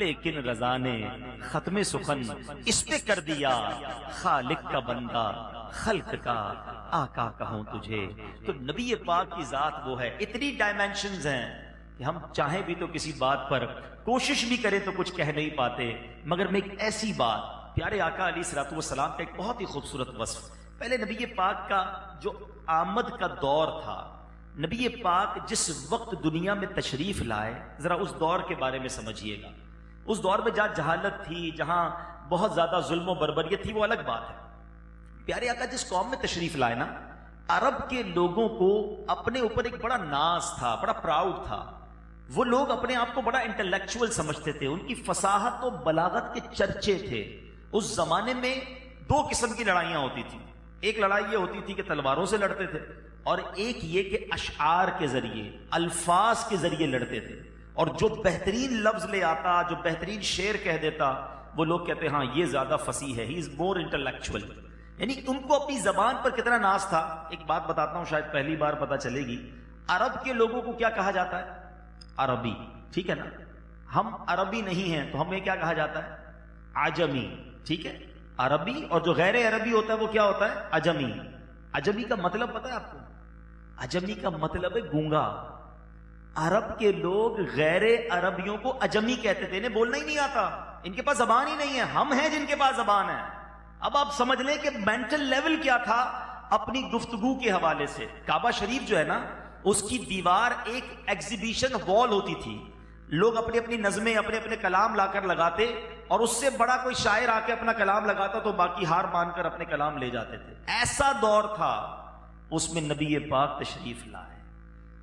لیکن رضا نے ختم سخن اس پہ کر دیا، خالق کا بندہ خلق کا آقا کہوں تجھے۔ تو نبی پاک کی ذات وہ ہے، اتنی ڈائمینشنز ہیں کہ ہم چاہیں بھی تو کسی بات پر کوشش بھی کریں تو کچھ کہہ نہیں پاتے، مگر میں ایک ایسی بات، پیارے آقا علیہ الصلوۃ والسلام کا ایک بہت ہی خوبصورت وصف، پہلے نبی پاک کا جو آمد کا دور تھا، نبی پاک جس وقت دنیا میں تشریف لائے، ذرا اس دور کے بارے میں سمجھیے گا۔ اس دور میں جہاں جہالت تھی، جہاں بہت زیادہ ظلم و بربریت تھی، وہ الگ بات ہے۔ پیارے آقا جس قوم میں تشریف لائے نا، عرب کے لوگوں کو اپنے اوپر ایک بڑا ناز تھا، بڑا پراؤڈ تھا۔ وہ لوگ اپنے آپ کو بڑا انٹلیکچوئل سمجھتے تھے، ان کی فصاحت و بلاغت کے چرچے تھے۔ اس زمانے میں دو قسم کی لڑائیاں ہوتی تھیں، ایک لڑائی یہ ہوتی تھی کہ تلواروں سے لڑتے تھے، اور ایک یہ کہ اشعار کے ذریعے، الفاظ کے ذریعے لڑتے تھے، اور جو بہترین لفظ لے آتا، جو بہترین شعر کہہ دیتا، وہ لوگ کہتے ہیں ہاں یہ زیادہ فصیح ہے، ہی از مور انٹلیکچوئل۔ یعنی ان کو اپنی زبان پر کتنا ناز تھا۔ ایک بات بتاتا ہوں، شاید پہلی بار پتہ چلے گی، عرب کے لوگوں کو کیا کہا جاتا ہے؟ عربی، ٹھیک ہے نا؟ ہم عربی نہیں ہیں تو ہمیں کیا کہا جاتا ہے؟ عجمی، ٹھیک ہے؟ عربی، اور جو غیر عربی ہوتا ہے وہ کیا ہوتا ہے؟ عجمی۔ عجمی کا مطلب پتہ ہے آپ کو؟ عجمی کا مطلب ہے گونگا۔ عرب کے لوگ غیر عربیوں کو عجمی کہتے تھے، انہیں بولنا ہی نہیں آتا، ان کے پاس زبان ہی نہیں ہے، ہم ہیں جن کے پاس زبان ہے۔ اب آپ سمجھ لیں کہ مینٹل لیول کیا تھا اپنی گفتگو کے حوالے سے۔ کعبہ شریف جو ہے نا، اس کی دیوار ایک ایگزیبیشن وال ہوتی تھی، لوگ اپنی اپنی نظمیں، اپنے اپنے کلام لا کر لگاتے، اور اس سے بڑا کوئی شاعر آ کے اپنا کلام لگاتا تو باقی ہار مان کر اپنے کلام لے جاتے تھے۔ ایسا دور تھا، اس میں نبی پاک تشریف لائے،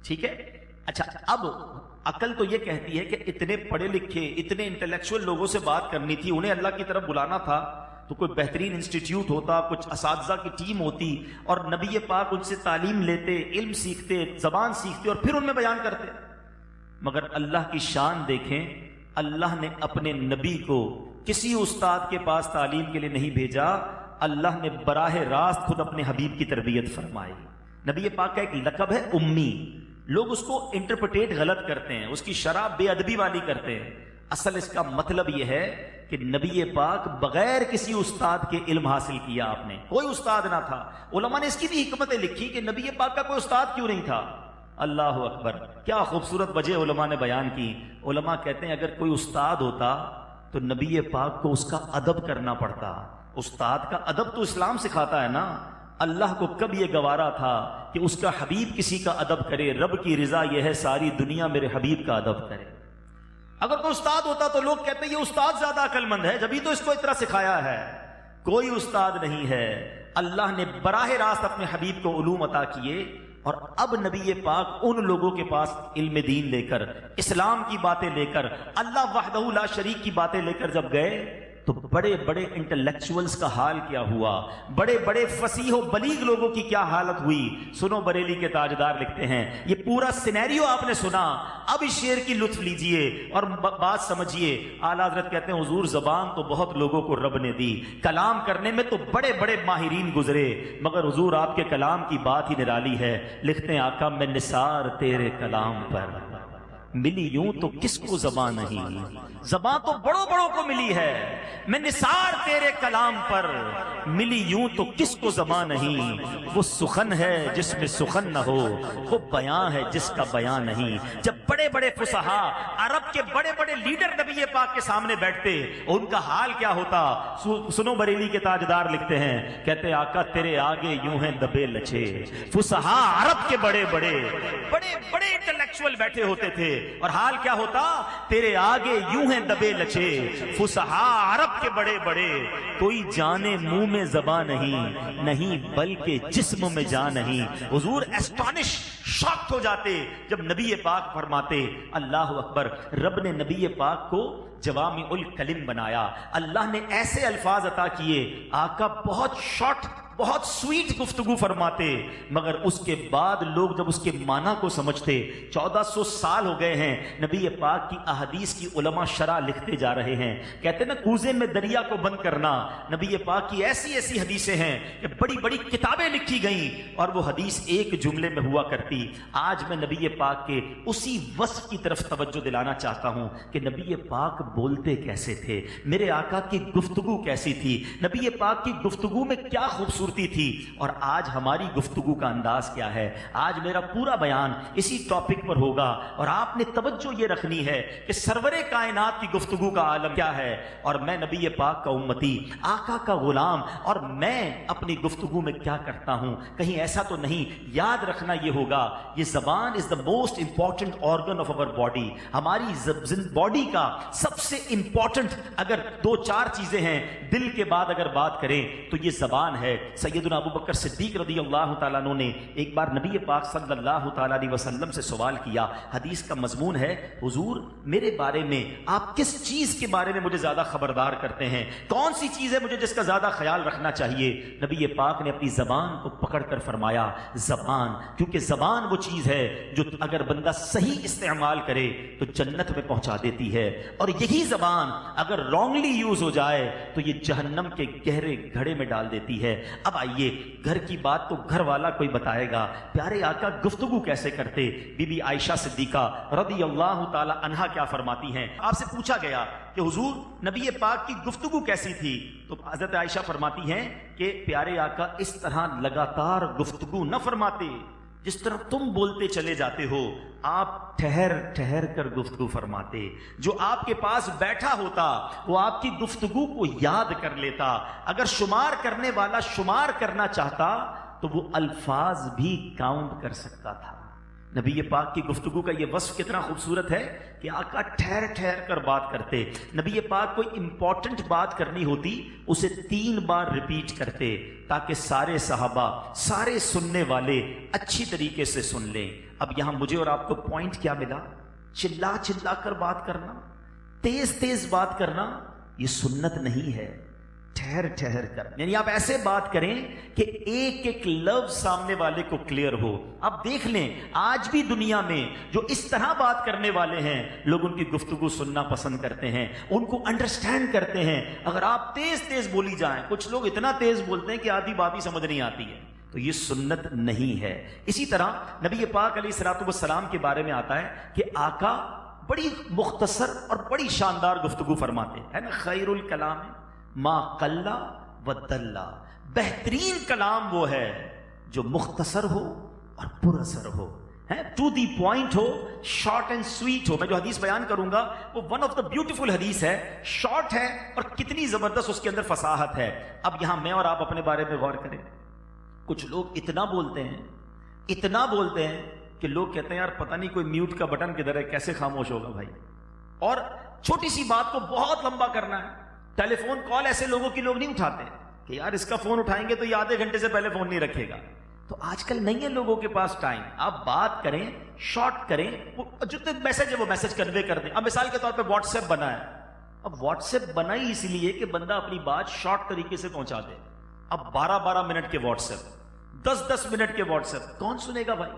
ٹھیک ہے؟ اچھا، اب عقل تو یہ کہتی ہے کہ اتنے پڑھے لکھے، اتنے انٹلیکچوئل لوگوں سے بات کرنی تھی، انہیں اللہ کی طرف بلانا تھا، تو کوئی بہترین انسٹیٹیوٹ ہوتا، کچھ اساتذہ کی ٹیم ہوتی، اور نبی پاک ان سے تعلیم لیتے، علم سیکھتے، زبان سیکھتے، اور پھر ان میں بیان کرتے۔ مگر اللہ کی شان دیکھیں، اللہ نے اپنے نبی کو کسی استاد کے پاس تعلیم کے لیے نہیں بھیجا، اللہ نے براہ راست خود اپنے حبیب کی تربیت فرمائی۔ نبی پاک کا ایک لقب ہے امی، لوگ اس کو انٹرپریٹ غلط کرتے ہیں، اس کی شرح بے ادبی والی کرتے ہیں۔ اصل اس کا مطلب یہ ہے کہ نبی پاک بغیر کسی استاد کے علم حاصل کیا، آپ نے کوئی استاد نہ تھا۔ علماء نے اس کی بھی حکمتیں لکھی کہ نبی پاک کا کوئی استاد کیوں نہیں تھا۔ اللہ اکبر، کیا خوبصورت وجہ علماء نے بیان کی۔ علماء کہتے ہیں اگر کوئی استاد ہوتا تو نبی پاک کو اس کا ادب کرنا پڑتا۔ استاد کا ادب تو اسلام سکھاتا ہے نا۔ اللہ کو کب یہ گوارا تھا کہ اس کا حبیب کسی کا ادب کرے؟ رب کی رضا یہ ہے ساری دنیا میرے حبیب کا ادب کرے۔ اگر کوئی استاد ہوتا تو لوگ کہتے ہیں یہ استاد زیادہ عقل مند ہے، جبھی تو اس کو اتنا سکھایا ہے۔ کوئی استاد نہیں ہے، اللہ نے براہ راست اپنے حبیب کو علوم عطا کیے، اور اب نبی پاک ان لوگوں کے پاس علم دین لے کر، اسلام کی باتیں لے کر، اللہ وحدہ لا شریک کی باتیں لے کر جب گئے تو بڑے بڑے انٹلیکچوئلز کا حال کیا ہوا، بڑے بڑے فصیح و بلیغ لوگوں کی کیا حالت ہوئی۔ سنو بریلی کے تاجدار لکھتے ہیں، یہ پورا سینیریو آپ نے سنا، اب اس شعر کی لطف لیجئے اور بات سمجھیے۔ اعلیٰ حضرت کہتے ہیں حضور زبان تو بہت لوگوں کو رب نے دی، کلام کرنے میں تو بڑے بڑے ماہرین گزرے، مگر حضور آپ کے کلام کی بات ہی نرالی ہے۔ لکھتے ہیں آقا میں نثار تیرے کلام پر، ملی یوں تو کس کو زبان نہیں، زبان تو بڑوں بڑوں کو ملی ہے، میں نثار تیرے کلام پر، ملی یوں تو کس کو زبان نہیں۔ وہ سخن ہے جس میں سخن نہ ہو، وہ بیان ہے جس کا بیان نہیں۔ جب بڑے بڑے فصحا، عرب کے بڑے بڑے لیڈر نبی پاک کے سامنے بیٹھتے، ان کا حال کیا ہوتا؟ سنو بریلی کے تاجدار لکھتے ہیں، کہتے آقا تیرے آگے یوں ہیں دبے لچے، فصحا عرب کے بڑے بڑے بڑے بڑے انٹلیکچوئل بیٹھے ہوتے تھے، اور حال کیا ہوتا؟ تیرے آگے یوں ہیں دبے لچے، فصحا عرب کے بڑے بڑے، کوئی جانے منہ میں زبان نہیں، نہیں بلکہ جسم میں جان نہیں۔ حضور ایسٹانش، شاکٹ ہو جاتے جب نبی پاک فرماتے۔ اللہ اکبر، رب نے نبی پاک کو جوامع الکلم بنایا، اللہ نے ایسے الفاظ عطا کیے، آقا بہت شارٹ بہت سویٹ گفتگو فرماتے، مگر اس کے بعد لوگ جب اس کے معنی کو سمجھتے، 1400 سال ہو گئے ہیں نبی پاک کی احادیث کی علماء شرح لکھتے جا رہے ہیں، کہتے ہیں نا کوزے میں دریا کو بند کرنا، نبی پاک کی ایسی ایسی حدیثیں ہیں کہ بڑی بڑی کتابیں لکھی گئیں اور وہ حدیث ایک جملے میں ہوا کرتی۔ آج میں نبی پاک کے اسی وصف کی طرف توجہ دلانا چاہتا ہوں کہ نبی پاک بولتے کیسے تھے، میرے آقا کی گفتگو کیسی تھی، نبی پاک کی گفتگو میں کیا خوبصورتی تھی، اور آج ہماری گفتگو کا انداز کیا ہے۔ آج میرا پورا بیان اسی ٹاپک پر ہوگا اور آپ نے توجہ یہ رکھنی ہے کہ سرور کائنات کی گفتگو کا عالم کیا ہے، اور میں نبی پاک کا امتی، آقا کا غلام، اور میں اپنی گفتگو میں کیا کرتا ہوں۔ کہیں ایسا تو نہیں، یاد رکھنا یہ ہوگا یہ زبان is the most important organ of our body, ہماری باڈی کا سب سے امپورٹنٹ اگر 2-4 چیزیں ہیں دل کے بعد اگر بات کریں تو یہ زبان ہے۔ سیدنا ابو بکر صدیق رضی اللہ تعالیٰ عنہ نے ایک بار نبی پاک صلی اللہ تعالیٰ علیہ وسلم سے سوال کیا، حدیث کا مضمون ہے حضور میرے بارے میں آپ کس چیز کے بارے میں مجھے زیادہ خبردار کرتے ہیں، کون سی چیز ہے مجھے جس کا زیادہ خیال رکھنا چاہیے؟ نبی پاک نے اپنی زبان کو پکڑ کر فرمایا زبان، کیونکہ زبان وہ چیز ہے جو اگر بندہ صحیح استعمال کرے تو جنت میں پہنچا دیتی ہے، اور یہی زبان اگر رانگلی یوز ہو جائے تو یہ جہنم کے گہرے گھڑے میں ڈال دیتی ہے۔ اب آئیے گھر کی بات تو گھر والا کوئی بتائے گا، پیارے آقا گفتگو کیسے کرتے؟ بی بی عائشہ صدیقہ رضی اللہ تعالی عنہا کیا فرماتی ہیں؟ آپ سے پوچھا گیا کہ حضور نبی پاک کی گفتگو کیسی تھی، تو حضرت عائشہ فرماتی ہیں کہ پیارے آقا اس طرح لگاتار گفتگو نہ فرماتے جس طرح تم بولتے چلے جاتے ہو، آپ ٹھہر ٹھہر کر گفتگو فرماتے، جو آپ کے پاس بیٹھا ہوتا وہ آپ کی گفتگو کو یاد کر لیتا، اگر شمار کرنے والا شمار کرنا چاہتا تو وہ الفاظ بھی کاؤنٹ کر سکتا تھا۔ نبی پاک کی گفتگو کا یہ وصف کتنا خوبصورت ہے کہ آقا ٹھہر ٹھہر کر بات کرتے، نبی پاک کوئی امپورٹنٹ بات کرنی ہوتی اسے 3 بار ریپیٹ کرتے تاکہ سارے صحابہ، سارے سننے والے اچھی طریقے سے سن لیں۔ اب یہاں مجھے اور آپ کو پوائنٹ کیا ملا؟ چلا چلا کر بات کرنا، تیز تیز بات کرنا یہ سنت نہیں ہے، ٹھہر ٹھہر کر، یعنی آپ ایسے بات کریں کہ ایک ایک لفظ سامنے والے کو کلیئر ہو۔ اب دیکھ لیں آج بھی دنیا میں جو اس طرح بات کرنے والے ہیں لوگ ان کی گفتگو سننا پسند کرتے ہیں، ان کو انڈرسٹینڈ کرتے ہیں۔ اگر آپ تیز تیز بولی جائیں، کچھ لوگ اتنا تیز بولتے ہیں کہ آدھی بات ہی سمجھ نہیں آتی ہے، تو یہ سنت نہیں ہے۔ اسی طرح نبی پاک علیہ الصلوۃ والسلام کے بارے میں آتا ہے کہ آقا بڑی مختصر اور بڑی شاندار گفتگو فرماتے ہیں، خیر الکلام ما قل و دل، بہترین کلام وہ ہے جو مختصر ہو اور پر اثر ہو، ٹو دی پوائنٹ ہو، شارٹ اینڈ سویٹ ہو۔ میں جو حدیث بیان کروں گا وہ ون آف دا بیوٹیفل حدیث ہے، شارٹ ہے اور کتنی زبردست اس کے اندر فصاحت ہے۔ اب یہاں میں اور آپ اپنے بارے میں غور کریں، کچھ لوگ اتنا بولتے ہیں کہ لوگ کہتے ہیں یار پتہ نہیں کوئی میوٹ کا بٹن کدھر ہے، کیسے خاموش ہوگا بھائی، اور چھوٹی سی بات کو بہت لمبا کرنا ہے۔ ٹیلی فون کال ایسے لوگوں کی لوگ نہیں اٹھاتے کہ یار اس کا فون اٹھائیں گے تو یہ آدھے گھنٹے سے پہلے فون نہیں رکھے گا۔ تو آج کل نہیں ہے لوگوں کے پاس ٹائم، آپ بات کریں، شارٹ کریں، جو میسج ہے وہ میسج کنوے کر دیں۔ اب مثال کے طور پہ واٹس ایپ بنا ہے، اب واٹس ایپ بنا ہی اس لیے کہ بندہ اپنی بات شارٹ طریقے سے پہنچا دے۔ اب 12 منٹ کے واٹس ایپ، 10 منٹ کے واٹس ایپ کون سنے گا بھائی؟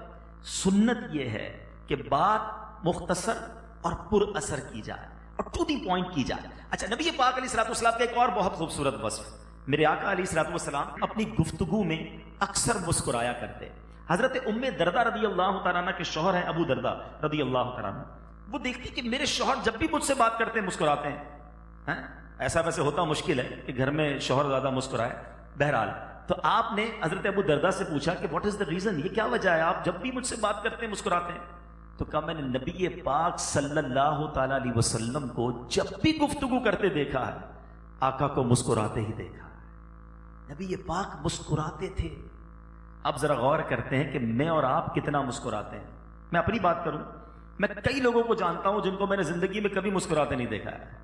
سنت یہ ہے کہ بات مختصر اور پر اثر کی جائے اور ٹو دی پوائنٹ کی جائے۔ اچھا، نبی پاک علیہ الصلوۃ والسلام کا ایک اور بہت خوبصورت وصف، میرے آقا علیہ الصلوۃ والسلام اپنی گفتگو میں اکثر مسکرایا کرتے۔ حضرت ام دردہ رضی اللہ تعالیٰ عنہ کے شوہر ہیں ابو دردہ رضی اللہ تعالیٰ عنہ، وہ دیکھتی کہ میرے شوہر جب بھی مجھ سے بات کرتے ہیں مسکراتے ہیں۔ ایسا ویسے ہوتا مشکل ہے کہ گھر میں شوہر زیادہ مسکرائے، بہرحال تو آپ نے حضرت ابو دردہ سے پوچھا کہ واٹ از دا ریزن، یہ کیا وجہ ہے آپ جب بھی مجھ سے بات کرتے ہیں مسکراتے ہیں؟ تو کہا میں نے نبی پاک صلی اللہ تعالی علیہ وسلم کو جب بھی گفتگو کرتے دیکھا ہے آقا کو مسکراتے ہی دیکھا ہے، نبی پاک مسکراتے تھے۔ اب ذرا غور کرتے ہیں کہ میں اور آپ کتنا مسکراتے ہیں۔ میں اپنی بات کروں، میں کئی لوگوں کو جانتا ہوں جن کو میں نے زندگی میں کبھی مسکراتے نہیں دیکھا ہے۔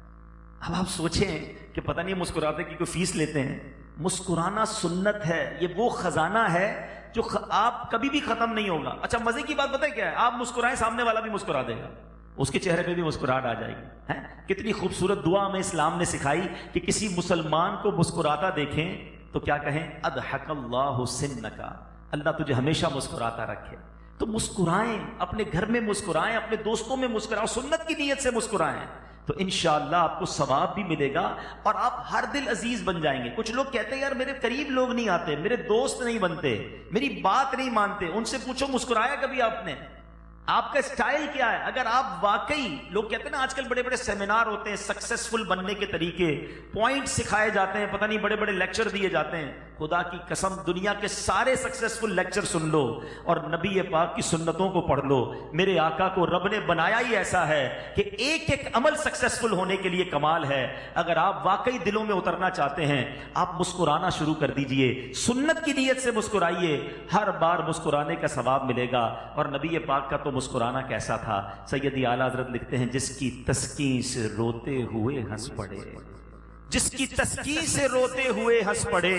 اب آپ سوچیں کہ پتہ نہیں مسکراتے کی کوئی فیس لیتے ہیں؟ مسکرانا سنت ہے، یہ وہ خزانہ ہے جو آپ کبھی بھی ختم نہیں ہوگا۔ اچھا مزے کی بات پتہ ہے کیا ہے؟ آپ مسکرائیں، سامنے والا بھی مسکرا دے گا، اس کے چہرے پہ بھی مسکراہٹ آ جائے گی۔ کتنی خوبصورت دعا ہمیں اسلام نے سکھائی کہ کسی مسلمان کو مسکراتا دیکھیں تو کیا کہیں؟ اضحک اللہ سنکا، اللہ تجھے ہمیشہ مسکراتا رکھے. تو مسکرائیں، اپنے گھر میں مسکرائیں، اپنے دوستوں میں مسکرائیں، سنت کی نیت سے مسکرائیں، تو انشاءاللہ آپ کو ثواب بھی ملے گا اور آپ ہر دل عزیز بن جائیں گے. کچھ لوگ کہتے ہیں یار میرے قریب لوگ نہیں آتے، میرے دوست نہیں بنتے، میری بات نہیں مانتے. ان سے پوچھو مسکرایا کبھی آپ نے؟ آپ کا سٹائل کیا ہے؟ اگر آپ واقعی، لوگ کہتے ہیں نا آج کل بڑے بڑے سیمینار ہوتے ہیں سکسیسفل بننے کے طریقے، پوائنٹ سکھائے جاتے ہیں، پتہ نہیں بڑے بڑے لیکچر دیے جاتے ہیں. خدا کی قسم دنیا کے سارے سکسیسفل لیکچر سن لو اور نبی پاک کی سنتوں کو پڑھ لو. میرے آقا کو رب نے بنایا ہی ایسا ہے کہ ایک ایک عمل سکسیسفل ہونے کے لیے کمال ہے. اگر آپ واقعی دلوں میں اترنا چاہتے ہیں آپ مسکرانا شروع کر دیجئے، سنت کی نیت سے مسکرائیے، ہر بار مسکرانے کا ثواب ملے گا. اور نبی پاک کا تو مسکرانا کیسا تھا؟ سیدی اعلیٰ حضرت لکھتے ہیں جس کی تسکین سے روتے ہوئے ہنس پڑے، جس کی تسکین سے روتے ہوئے ہنس پڑے،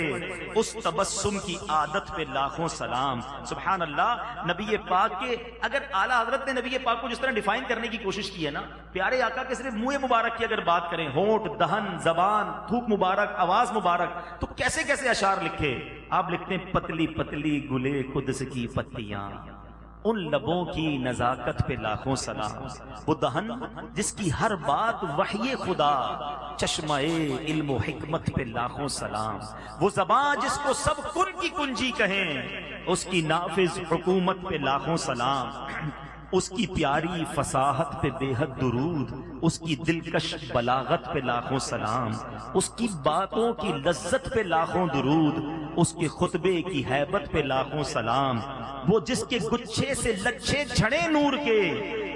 اس تبسم کی عادت پہ لاکھوں سلام. سبحان اللہ. نبی پاک کے، اگر اعلیٰ حضرت نے نبی پاک کو جس طرح ڈیفائن کرنے کی کوشش کی ہے نا، پیارے آقا کے صرف منہ مبارک کی اگر بات کریں، ہونٹ، دہن، زبان، تھوک مبارک، آواز مبارک، تو کیسے کیسے اشعار لکھے. آپ لکھتے ہیں پتلی پتلی گلے قدس کی پتیاں، ان لبوں کی نزاکت پہ لاکھوں سلام. وہ دہن جس کی ہر بات وحی خدا، چشمہ علم و حکمت پہ لاکھوں سلام. وہ زبان جس کو سب کن کی کنجی کہیں، اس کی نافذ حکومت پہ لاکھوں سلام. اس کی پیاری فصاحت پہ بے حد درود، اس کی دلکش بلاغت پہ لاکھوں سلام. اس کی باتوں کی لذت پہ لاکھوں درود، اس کے خطبے کی ہیبت پہ لاکھوں سلام. وہ جس کے گچھے سے لچھے جھڑے نور کے،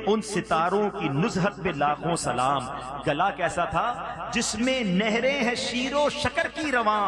ان ستاروں کی نزہت پہ لاکھوں سلام. گلا کیسا تھا؟ جس میں نہریں ہیں شیر و شکر کی رواں،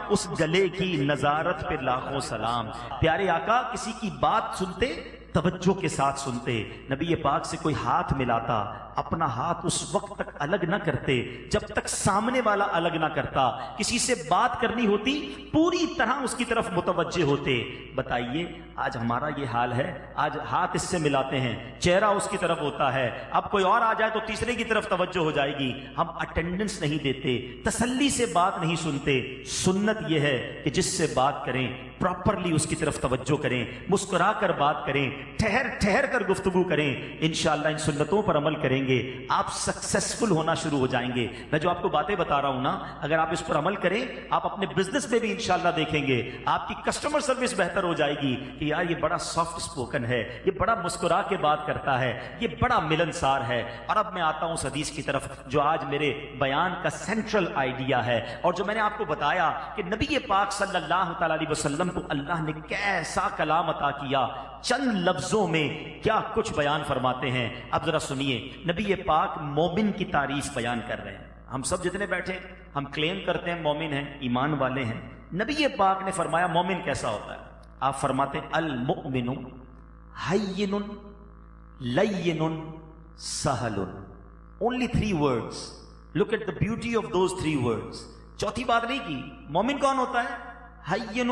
اس گلے کی نظارت پہ لاکھوں سلام. پیارے آقا کسی کی بات سنتے توجہ کے ساتھ سنتے. نبی پاک سے کوئی ہاتھ ملاتا، اپنا ہاتھ اس وقت تک الگ نہ کرتے جب تک سامنے والا الگ نہ کرتا. کسی سے بات کرنی ہوتی پوری طرح اس کی طرف متوجہ ہوتے. بتائیے آج ہمارا یہ حال ہے، آج ہاتھ اس سے ملاتے ہیں، چہرہ اس کی طرف ہوتا ہے، اب کوئی اور آ جائے تو تیسرے کی طرف توجہ ہو جائے گی. ہم اٹینڈنس نہیں دیتے، تسلی سے بات نہیں سنتے. سنت یہ ہے کہ جس سے بات کریں پراپرلی اس کی طرف توجہ کریں، مسکرا کر بات کریں، ٹھہر ٹھہر کر گفتگو کریں. انشاءاللہ ان سنتوں پر عمل کریں گے آپ سکسیسفل ہونا شروع ہو جائیں گے. میں جو آپ کو باتیں بتا رہا ہوں نا، اگر آپ اس پر عمل کریں آپ اپنے بزنس میں بھی انشاءاللہ دیکھیں گے آپ کی کسٹمر سروس بہتر ہو جائے گی کہ یار یہ بڑا سافٹ سپوکن ہے، یہ بڑا مسکرا کے بات کرتا ہے، یہ بڑا ملنسار ہے. اور اب میں آتا ہوں اس حدیث کی طرف جو آج میرے بیان کا سینٹرل آئیڈیا ہے، اور جو میں نے آپ کو بتایا کہ نبی پاک صلی اللہ تعالی علیہ وسلم کو اللہ نے کیسا کلام عطا کیا، چند لفظوں میں کیا کچھ بیان فرماتے ہیں. اب ذرا سنیے، نبی پاک مومن کی تعریف بیان کر رہے ہیں. ہم سب جتنے بیٹھے ہم کلیم کرتے ہیں مومن ہیں، ایمان والے ہیں. نبی پاک نے فرمایا مومن کیسا ہوتا ہے. آپ فرماتے المؤمن حین لین سہل. only 3 words. look at the beauty of those 3 words. چوتھی بات نہیں کی. مومن کون ہوتا ہے؟ حین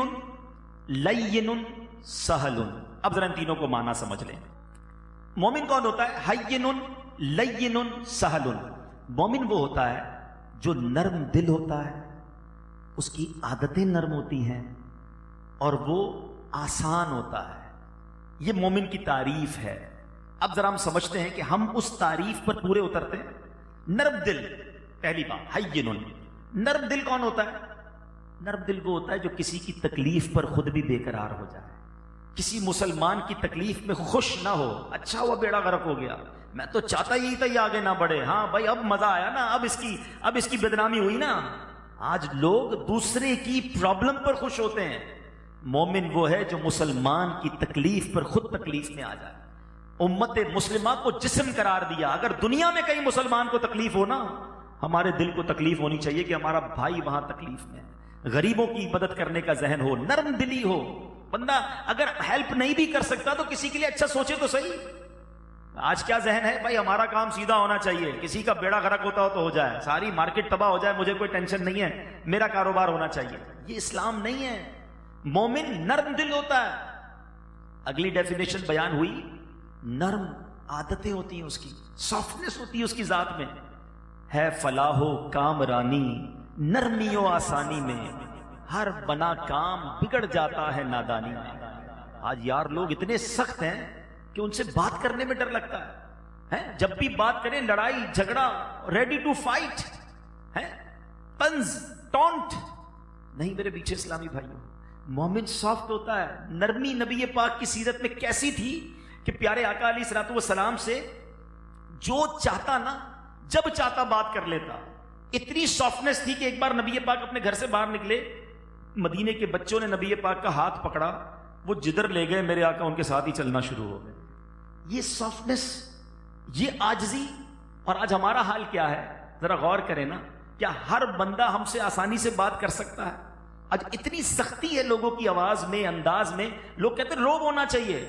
لین سہل. اب ذرا ان تینوں کو معنی سمجھ لیں. مومن کون ہوتا ہے؟ حین لین سہل. مومن وہ ہوتا ہے جو نرم دل ہوتا ہے، اس کی عادتیں نرم ہوتی ہیں اور وہ آسان ہوتا ہے. یہ مومن کی تعریف ہے. اب ذرا ہم سمجھتے ہیں کہ ہم اس تعریف پر پورے اترتے ہیں. نرم دل پہلی بات. حین. نرم دل کون ہوتا ہے؟ نرم دل وہ ہوتا ہے جو کسی کی تکلیف پر خود بھی بے قرار ہو جائے، کسی مسلمان کی تکلیف میں خوش نہ ہو. اچھا ہوا بیڑا غرق ہو گیا، میں تو چاہتا ہی تھا یہ آگے نہ بڑھے. ہاں بھائی اب مزہ آیا نا، اب اس کی بدنامی ہوئی نا. آج لوگ دوسرے کی پرابلم پر خوش ہوتے ہیں. مومن وہ ہے جو مسلمان کی تکلیف پر خود تکلیف میں آ جائے. امت مسلمہ کو جسم قرار دیا. اگر دنیا میں کہیں مسلمان کو تکلیف ہو نا، ہمارے دل کو تکلیف ہونی چاہیے کہ ہمارا بھائی وہاں تکلیف میں ہے. غریبوں کی مدد کرنے کا ذہن ہو، نرم دلی ہو. بندہ اگر ہیلپ نہیں بھی کر سکتا تو کسی کے لیے اچھا سوچے تو صحیح. آج کیا ذہن ہے بھائی ہمارا کام سیدھا ہونا چاہیے، کسی کا بیڑا غرق ہوتا ہو تو ہو جائے، ساری مارکیٹ تباہ ہو جائے مجھے کوئی ٹینشن نہیں ہے، میرا کاروبار ہونا چاہیے. یہ اسلام نہیں ہے. مومن نرم دل ہوتا ہے. اگلی ڈیفینیشن بیان ہوئی، نرم عادتیں ہوتی ہیں، اس کی سافٹنس ہوتی ہے اس کی ذات میں. ہے فلاح و کامرانی نرمی و آسانی میں، ہر بنا کام بگڑ جاتا ہے نادانی میں. آج یار لوگ اتنے سخت ہیں کہ ان سے بات کرنے میں ڈر لگتا ہے. جب بھی بات کریں لڑائی جھگڑا، ریڈی ٹو فائٹ ہے، طنز ٹونٹ نہیں. میرے پیچھے اسلامی بھائیوں، مومن سافٹ ہوتا ہے. نرمی نبی پاک کی سیرت میں کیسی تھی کہ پیارے آقا علیہ الصلوۃ والسلام سے جو چاہتا نا جب چاہتا بات کر لیتا. اتنی سافٹنس تھی کہ ایک بار نبی پاک اپنے گھر سے باہر نکلے، مدینے کے بچوں نے نبی پاک کا ہاتھ پکڑا، وہ جدھر لے گئے میرے آقا ان کے ساتھ ہی چلنا شروع ہو گئے. یہ سافٹنس، یہ عاجزی. اور آج ہمارا حال کیا ہے ذرا غور کریں نا. کیا ہر بندہ ہم سے آسانی سے بات کر سکتا ہے؟ آج اتنی سختی ہے لوگوں کی آواز میں، انداز میں. لوگ کہتے ہیں روب ہونا چاہیے،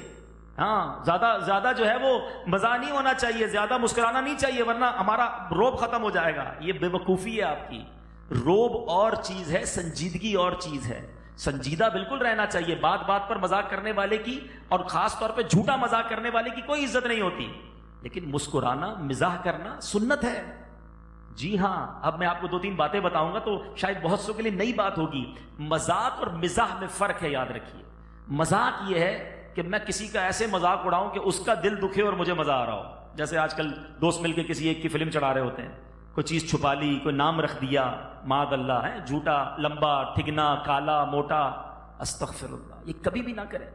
ہاں زیادہ جو ہے وہ مزاح نہیں ہونا چاہیے، زیادہ مسکرانا نہیں چاہیے ورنہ ہمارا روب ختم ہو جائے گا. یہ بے وقوفی ہے آپ کی. روب اور چیز ہے، سنجیدگی اور چیز ہے. سنجیدہ بالکل رہنا چاہیے. بات بات پر مذاق کرنے والے کی اور خاص طور پہ جھوٹا مذاق کرنے والے کی کوئی عزت نہیں ہوتی. لیکن مسکرانا، مزاح کرنا سنت ہے. جی ہاں، اب میں آپ کو 2-3 باتیں بتاؤں گا تو شاید بہت سو کے لیے نئی بات ہوگی. مذاق اور مزاح میں فرق ہے، یاد رکھیے. مذاق یہ ہے کہ میں کسی کا ایسے مذاق اڑاؤں کہ اس کا دل دکھے اور مجھے مزہ آ رہا ہو. جیسے آج کل دوست مل کے کسی ایک کی فلم چڑھا رہے ہوتے ہیں، کوئی چیز چھپا لی، کوئی نام رکھ دیا، معاذ اللہ ہے، جھوٹا، لمبا، ٹھگنا، کالا، موٹا، استغفر اللہ. یہ کبھی بھی نہ کریں.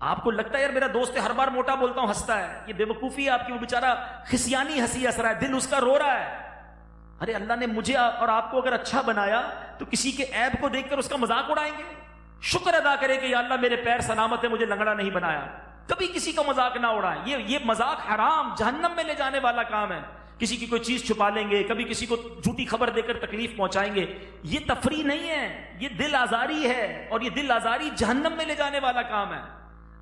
آپ کو لگتا ہے یار میرا دوست ہے، ہر بار موٹا بولتا ہوں ہنستا ہے، یہ بے وقوفی ہے آپ کی. وہ بیچارہ خسیانی ہنسی ہنس رہا ہے، دل اس کا رو رہا ہے. ارے اللہ نے مجھے اور آپ کو اگر اچھا بنایا تو کسی کے عیب کو دیکھ کر اس کا مذاق اڑائیں گے؟ شکر ادا کرے کہ یا اللہ میرے پیر سلامت ہے، مجھے لنگڑا نہیں بنایا. کبھی کسی کا مذاق نہ اڑائیں. یہ مذاق حرام، جہنم میں لے جانے والا کام ہے. کسی کی کوئی چیز چھپا لیں گے، کبھی کسی کو جھوٹی خبر دے کر تکلیف پہنچائیں گے. یہ تفریح نہیں ہے، یہ دل آزاری ہے، اور یہ دل آزاری جہنم میں لے جانے والا کام ہے.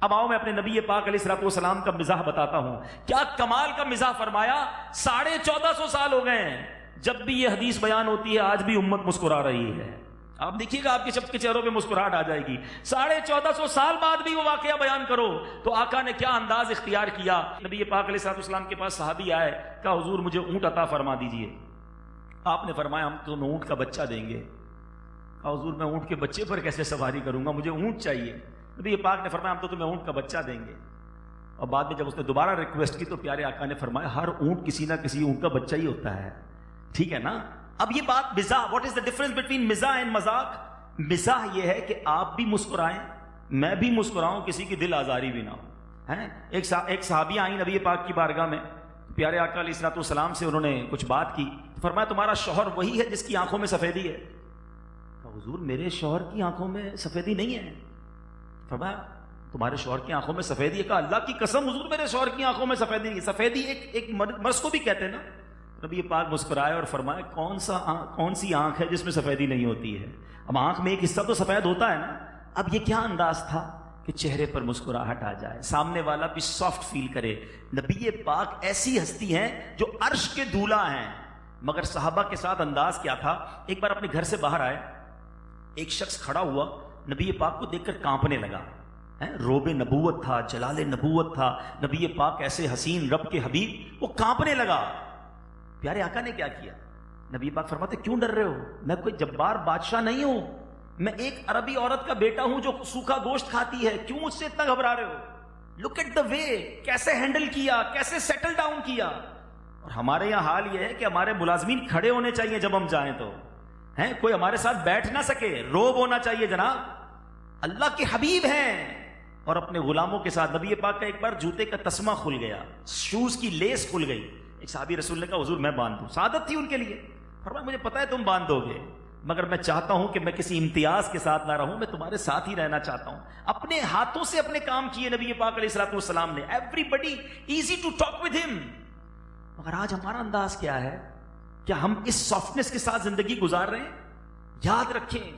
اب آؤ میں اپنے نبی پاک علیہ الصلوۃ والسلام کا مزاح بتاتا ہوں. کیا کمال کا مزاح فرمایا. 1450 سال ہو گئے ہیں، جب بھی یہ حدیث بیان ہوتی ہے آج بھی امت مسکرا رہی ہے. آپ دیکھیے گا آپ کے سب کے چہروں پہ مسکراہٹ آ جائے گی. 1450 سال بعد بھی وہ واقعہ بیان کرو تو آقا نے کیا انداز اختیار کیا. نبی پاک علیہ الصلوۃ والسلام کے پاس صحابی آئے، کہا حضور مجھے اونٹ عطا فرما دیجئے. آپ نے فرمایا ہم تمہیں اونٹ کا بچہ دیں گے. کہا حضور میں اونٹ کے بچے پر کیسے سواری کروں گا، مجھے اونٹ چاہیے. نبی پاک نے فرمایا ہم تو تمہیں اونٹ کا بچہ دیں گے. اور بعد میں جب اس نے دوبارہ ریکویسٹ کی تو پیارے آقا نے فرمایا ہر اونٹ کسی نہ کسی اونٹ کا بچہ ہی ہوتا ہے. ٹھیک ہے نا. اب یہ بات مزاح، what is the difference between مزاح اینڈ مذاق. مزاح یہ ہے کہ آپ بھی مسکرائیں، میں بھی مسکراؤں، کسی کی دل آزاری بھی نہ ہو. ایک صحابی آئی نبی پاک کی بارگاہ میں، پیارے آقا علیہ الصلوۃ والسلام سے انہوں نے کچھ بات کی. فرمایا تمہارا شوہر وہی ہے جس کی آنکھوں میں سفیدی ہے. حضور میرے شوہر کی آنکھوں میں سفیدی نہیں ہے. فرمایا تمہارے شوہر کی آنکھوں میں سفیدی ہے. کہا اللہ کی قسم حضور میرے شوہر کی آنکھوں میں سفیدی نہیں. سفیدی ایک مرض کو بھی کہتے ہیں نا. نبی پاک مسکرائے اور فرمایا کون سی آنکھ ہے جس میں سفیدی نہیں ہوتی ہے. اب آنکھ میں ایک حصہ تو سفید ہوتا ہے نا. اب یہ کیا انداز تھا کہ چہرے پر مسکراہٹ آ جائے، سامنے والا بھی سافٹ فیل کرے. نبی پاک ایسی ہستی ہیں جو عرش کے دولہ ہیں. مگر صحابہ کے ساتھ انداز کیا تھا. ایک بار اپنے گھر سے باہر آئے، ایک شخص کھڑا ہوا، نبی پاک کو دیکھ کر کانپنے لگا. روب نبوت تھا، جلال نبوت تھا. نبی پاک ایسے حسین رب کے حبیب، وہ کانپنے لگا. پیارے آقا نے کیا کیا. نبی پاک فرماتے کیوں ڈر رہے ہو، میں کوئی جبار بادشاہ نہیں ہوں، میں ایک عربی عورت کا بیٹا ہوں جو سوکھا گوشت کھاتی ہے، کیوں مجھ سے اتنا گھبرا رہے ہو. لک ایٹ دا وے، کیسے ہینڈل کیا، کیسے سیٹل ڈاؤن کیا. اور ہمارے یہاں حال یہ ہے کہ ہمارے ملازمین کھڑے ہونے چاہیے جب ہم جائیں تو، کوئی ہمارے ساتھ بیٹھ نہ سکے. روب ہونا چاہیے جناب. اللہ کے حبیب ہیں اور اپنے غلاموں کے ساتھ. نبی پاک کا ایک بار جوتے کا تسمہ کھل گیا، شوز کی لیس کھل گئی. ایک صحابی رسول نے کہا حضور میں باندھ دوں. سعادت تھی ان کے لیے. فرمایا مجھے پتا ہے تم باندھ دو گے، مگر میں چاہتا ہوں کہ میں کسی امتیاز کے ساتھ نہ رہوں، میں تمہارے ساتھ ہی رہنا چاہتا ہوں. اپنے ہاتھوں سے اپنے کام کیے نبی پاک علیہ الصلوۃ والسلام نے. Everybody easy to talk with him. مگر آج ہمارا انداز کیا ہے؟ کیا ہم اس سافٹنس کے ساتھ زندگی گزار رہے ہیں؟ یاد رکھیں،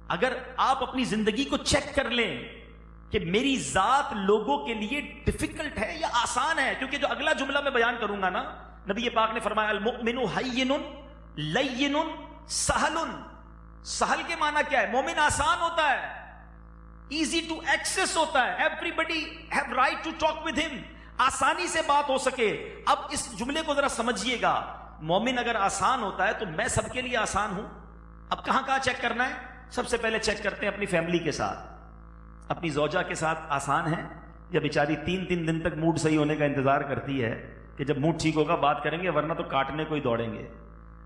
اگر آپ اپنی زندگی کو چیک کر لیں کہ میری ذات لوگوں کے لیے ڈیفیکلٹ ہے یا آسان ہے، کیونکہ جو اگلا جملہ میں بیان کروں گا نا، نبی پاک نے فرمایا المؤمن حین لین سہل. سہل کے معنی کیا ہے؟ مومن آسان ہوتا ہے، ایزی ٹو ایکسس ہوتا ہے. Everybody have right to talk with him. آسانی سے بات ہو سکے. اب اس جملے کو ذرا سمجھیے گا. مومن اگر آسان ہوتا ہے تو میں سب کے لیے آسان ہوں. اب کہاں چیک کرنا ہے؟ سب سے پہلے چیک کرتے ہیں اپنی فیملی کے ساتھ. اپنی زوجہ کے ساتھ آسان ہے یا بیچاری 3 دن تک موڈ صحیح ہونے کا انتظار کرتی ہے کہ جب موڈ ٹھیک ہوگا بات کریں گے, ورنہ تو کاٹنے کو ہی دوڑیں گے.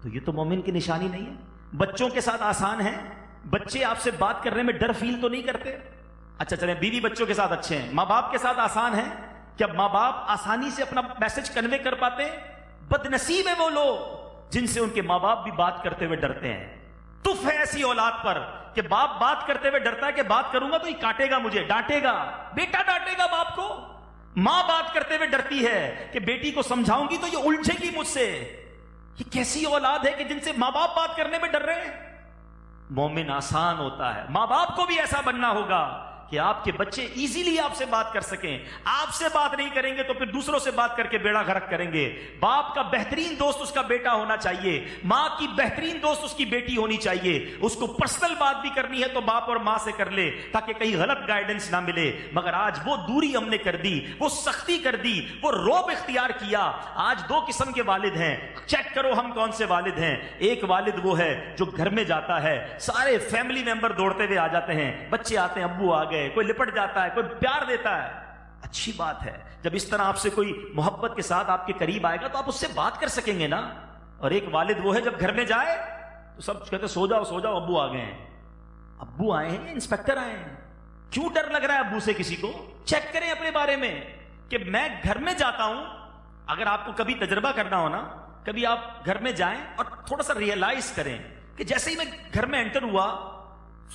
تو یہ تو مومن کی نشانی نہیں ہے. بچوں کے ساتھ آسان ہے, بچے آپ سے بات کرنے میں ڈر فیل تو نہیں کرتے. اچھا چلیں, بیوی بچوں کے ساتھ اچھے ہیں. ماں باپ کے ساتھ آسان ہے, کیا ماں باپ آسانی سے اپنا میسج کنوے کر پاتے ہیں؟ بد نصیب ہیں وہ لوگ جن سے ان کے ماں باپ بھی بات کرتے ہوئے ڈرتے ہیں. تف ہے ایسی اولاد پر کہ باپ بات کرتے ہوئے ڈرتا ہے کہ بات کروں گا تو یہ کاٹے گا مجھے, ڈانٹے گا. بیٹا ڈانٹے گا باپ کو. ماں بات کرتے ہوئے ڈرتی ہے کہ بیٹی کو سمجھاؤں گی تو یہ الجھے گی مجھ سے. یہ کیسی اولاد ہے کہ جن سے ماں باپ بات کرنے میں ڈر رہے ہیں؟ مومن آسان ہوتا ہے. ماں باپ کو بھی ایسا بننا ہوگا کہ آپ کے بچے ایزیلی آپ سے بات کر سکیں. آپ سے بات نہیں کریں گے تو پھر دوسروں سے بات کر کے بیڑا غرق کریں گے. باپ کا بہترین دوست اس کا بیٹا ہونا چاہیے, ماں کی بہترین دوست اس کی بیٹی ہونی چاہیے. اس کو پرسنل بات بھی کرنی ہے تو باپ اور ماں سے کر لے تاکہ کہیں غلط گائیڈنس نہ ملے. مگر آج وہ دوری ہم نے کر دی, وہ سختی کر دی, وہ رعب اختیار کیا. آج 2 قسم کے والد ہیں. چیک کرو ہم کون سے والد ہیں. ایک والد وہ ہے جو گھر میں جاتا ہے, سارے فیملی ممبر دوڑتے ہوئے آ جاتے ہیں, بچے آتے ہیں, ابو آ گئے, کوئی لپٹ جاتا ہے, کوئی پیار دیتا ہے. اچھی بات ہے, جب اس طرح آپ سے کوئی محبت کے ساتھ آپ کے قریب آئے گا تو آپ اس سے بات کر سکیں گے نا. اور ایک والد وہ ہے جب گھر میں جائے تو سب کہتے سو جاؤ سو جاؤ, ابو آ گئے ہیں. ابو آئے ہیں, انسپیکٹر آئے ہیں, کیوں ڈر لگ رہا ہے ابو سے کسی کو؟ چیک کریں اپنے بارے میں کہ میں گھر میں جاتا ہوں. اگر آپ کو کبھی تجربہ کرنا ہو نا, کبھی آپ گھر میں جائیں اور تھوڑا سا ریئلائز کریں کہ جیسے ہی میں گھر میں انٹر ہوا,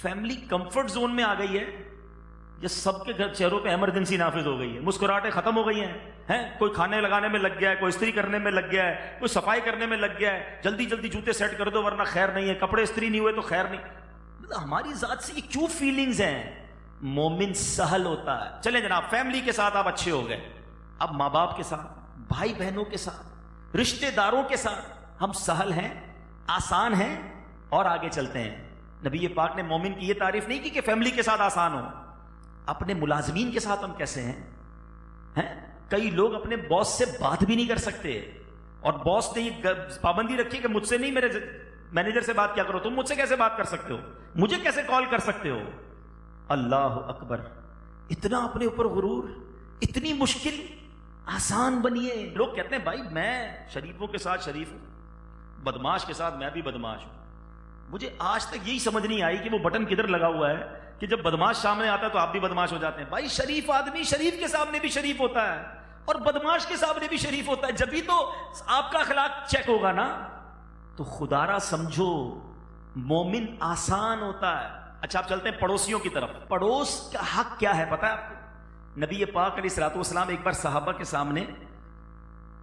فیملی کمفرٹ زون میں آ گئی ہے. یہ سب کے چہروں پہ ایمرجنسی نافذ ہو گئی ہے, مسکراہٹیں ختم ہو گئی ہیں. کوئی کھانے لگانے میں لگ گیا ہے, کوئی استری کرنے میں لگ گیا ہے, کوئی صفائی کرنے میں لگ گیا ہے, جلدی جلدی جوتے سیٹ کر دو ورنہ خیر نہیں ہے, کپڑے استری نہیں ہوئے تو خیر نہیں. ہماری ذات سے یہ کیوں فیلنگز ہیں؟ مومن سہل ہوتا ہے. چلیں جناب, فیملی کے ساتھ آپ اچھے ہو گئے. اب ماں باپ کے ساتھ, بھائی بہنوں کے ساتھ, رشتہ داروں کے ساتھ ہم سہل ہیں, آسان ہیں. اور آگے چلتے ہیں. نبی پاک نے مومن کی یہ تعریف نہیں کی کہ فیملی کے ساتھ آسان ہو. اپنے ملازمین کے ساتھ ہم کیسے ہیں؟ کئی لوگ اپنے باس سے بات بھی نہیں کر سکتے, اور باس نے یہ پابندی رکھی کہ مجھ سے نہیں, میرے مینیجر سے بات کیا کرو. تم مجھ سے کیسے بات کر سکتے ہو؟ مجھے کیسے کال کر سکتے ہو؟ اللہ اکبر. اتنا اپنے اوپر غرور, اتنی مشکل آسان بنیے. لوگ کہتے ہیں بھائی میں شریفوں کے ساتھ شریف ہوں, بدماش کے ساتھ میں بھی بدماش ہوں. مجھے آج تک یہی سمجھ نہیں آئی کہ وہ بٹن کدھر لگا ہوا ہے کہ جب بدماش سامنے آتا ہے تو آپ بھی بدماش ہو جاتے ہیں. بھائی شریف آدمی شریف کے سامنے بھی شریف ہوتا ہے اور بدماش کے سامنے بھی شریف ہوتا ہے. جبھی تو آپ کا اخلاق چیک ہوگا نا. تو خدا را سمجھو, مومن آسان ہوتا ہے. اچھا آپ چلتے ہیں پڑوسیوں کی طرف. پڑوس کا حق کیا ہے پتہ ہے آپ کو؟ نبی پاک علیہ الصلوۃ والسلام ایک بار صحابہ کے سامنے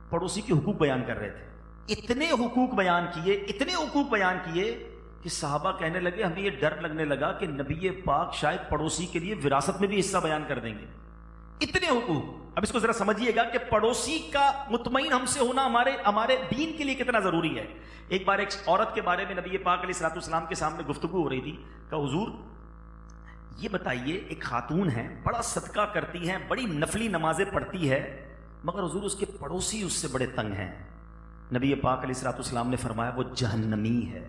پڑوسی کے حقوق بیان کر رہے تھے. اتنے حقوق بیان کیے کہ صحابہ کہنے لگے ہمیں یہ ڈر لگنے لگا کہ نبی پاک شاید پڑوسی کے لیے وراثت میں بھی حصہ بیان کر دیں گے. اتنے حقوق. اب اس کو ذرا سمجھیے گا کہ پڑوسی کا مطمئن ہم سے ہونا ہمارے دین کے لیے کتنا ضروری ہے. ایک بار ایک عورت کے بارے میں نبی پاک علیہ الصلوۃ والسلام کے سامنے گفتگو ہو رہی تھی. کہ حضور یہ بتائیے, ایک خاتون ہے, بڑا صدقہ کرتی ہے, بڑی نفلی نمازیں پڑھتی ہے, مگر حضور اس کے پڑوسی اس سے بڑے تنگ ہیں. نبی پاک علیہ الصلوۃ والسلام نے فرمایا وہ جہنمی ہے.